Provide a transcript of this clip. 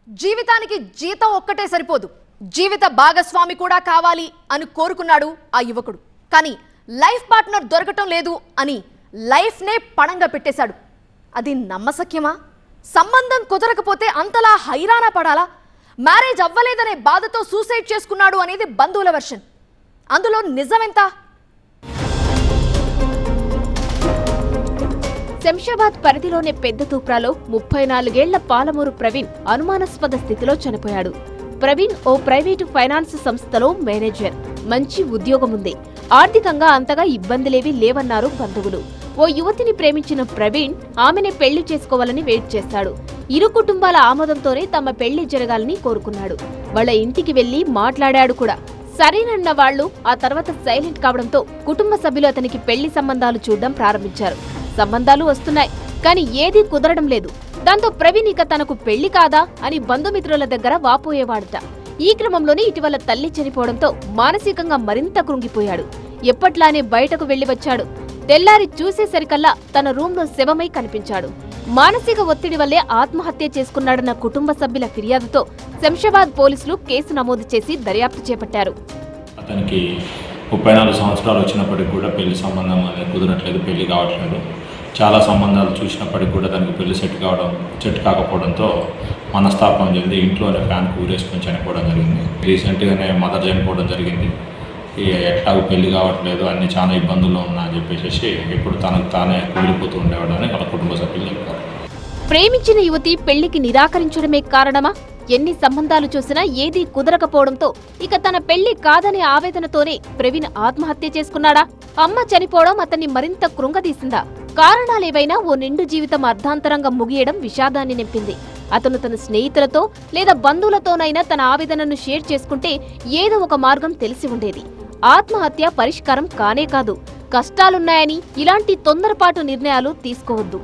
జీవితానికి జీతం ఒక్కటే సరిపోదు, జీవిత భాగస్వామి కూడా కావాలి అని కోరుకున్నాడు ఆ యువకుడు. కానీ లైఫ్ పార్ట్నర్ దొరకటం లేదు అని లైఫ్ నే పణంగా పెట్టేశాడు. అది నమ్మశక్యమా? సంబంధం కుదరకపోతే అంతలా హైరాణ పడాలా? మ్యారేజ్ అవ్వలేదనే బాధతో సూసైడ్ చేసుకున్నాడు అనేది బంధువుల వెర్షన్. అందులో నిజమెంత? శంషాబాద్ పరిధిలోని పెద్ద తూప్రాలో 34 ఏళ్ల పాలమూరు ప్రవీణ్ అనుమానాస్పద స్థితిలో చనిపోయాడు. ప్రవీణ్ ఓ ప్రైవేటు ఫైనాన్స్ సంస్థలో మేనేజర్. మంచి ఉద్యోగం ఉంది. ఆర్థికంగా అంతగా ఇబ్బందులేవీ లేవన్నారు బంధువులు. ఓ యువతిని ప్రేమించిన ప్రవీణ్ ఆమెనే పెళ్లి చేసుకోవాలని వెయిట్ చేశాడు. ఇరు కుటుంబాల ఆమోదంతోనే తమ పెళ్లి జరగాలని కోరుకున్నాడు. వాళ్ల ఇంటికి వెళ్లి మాట్లాడాడు కూడా. సరేనన్న వాళ్లు ఆ తర్వాత సైలెంట్ కావడంతో కుటుంబ సభ్యులు అతనికి పెళ్లి సంబంధాలు చూడడం ప్రారంభించారు. సంబంధాలు వస్తున్నాయి, కానీ ఏదీ కుదరడం లేదు. దాంతో ప్రవీణ్ ఇక తనకు పెళ్లి కాదా అని బంధుమిత్రుల దగ్గర వాపోయేవాడట. ఈ క్రమంలోనే ఇటీవల తల్లి చనిపోవడంతో మానసికంగా మరింత కృంగిపోయాడు. ఎప్పట్లానే బయటకు వెళ్లి వచ్చాడు. తెల్లారి చూసేసరికల్లా తన రూంలో శవమై కనిపించాడు. మానసిక ఒత్తిడి వల్లే ఆత్మహత్య చేసుకున్నాడన్న కుటుంబ సభ్యుల ఫిర్యాదుతో శంషాబాద్ పోలీసులు కేసు నమోదు చేసి దర్యాప్తు చేపట్టారు. అతనికి 34 సంవత్సరాలు వచ్చినప్పటికీ కూడా పెళ్లి సంబంధం అనేది కుదరట్లేదు, పెళ్లి కావట్లేదు. చాలా సంబంధాలు చూసినప్పటికీ కూడా దానికి పెళ్లి సెట్ కాకపోవడంతో మనస్తాపం చెంది ఇంట్లోనే ఫ్యాన్కు ఊరేసుకొని చనిపోవడం జరిగింది. రీసెంట్గానే మదర్ చనిపోవడం జరిగింది. ఎట్లాగో పెళ్లి కావట్లేదు, అన్ని చాలా ఇబ్బందుల్లో ఉన్నా అని చెప్పేసి ఇప్పుడు తనకు తానే కూలిపోతూ ఉండేవాడు అని వాళ్ళ కుటుంబ సభ్యులు చెప్పారు. ప్రేమించిన యువతి పెళ్లికి నిరాకరించడమే కారణమా? ఎన్ని సంబంధాలు చూసినా ఏదీ కుదరకపోవడంతో ఇక తన పెళ్లి కాదనే ఆవేదనతోనే ప్రవీణ్ ఆత్మహత్య చేసుకున్నాడా? అమ్మ చనిపోవడం అతన్ని మరింత కృంగదీసిందా? కారణాలేవైనా ఓ నిండు జీవితం అర్ధాంతరంగా ముగియడం విషాదాన్ని నింపింది. అతను తన స్నేహితులతో లేదా బంధువులతోనైనా తన ఆవేదనను షేర్ చేసుకుంటే ఏదో ఒక మార్గం తెలిసి ఉండేది. ఆత్మహత్య పరిష్కారం కానే కాదు. కష్టాలున్నాయని ఇలాంటి తొందరపాటు నిర్ణయాలు తీసుకోవద్దు.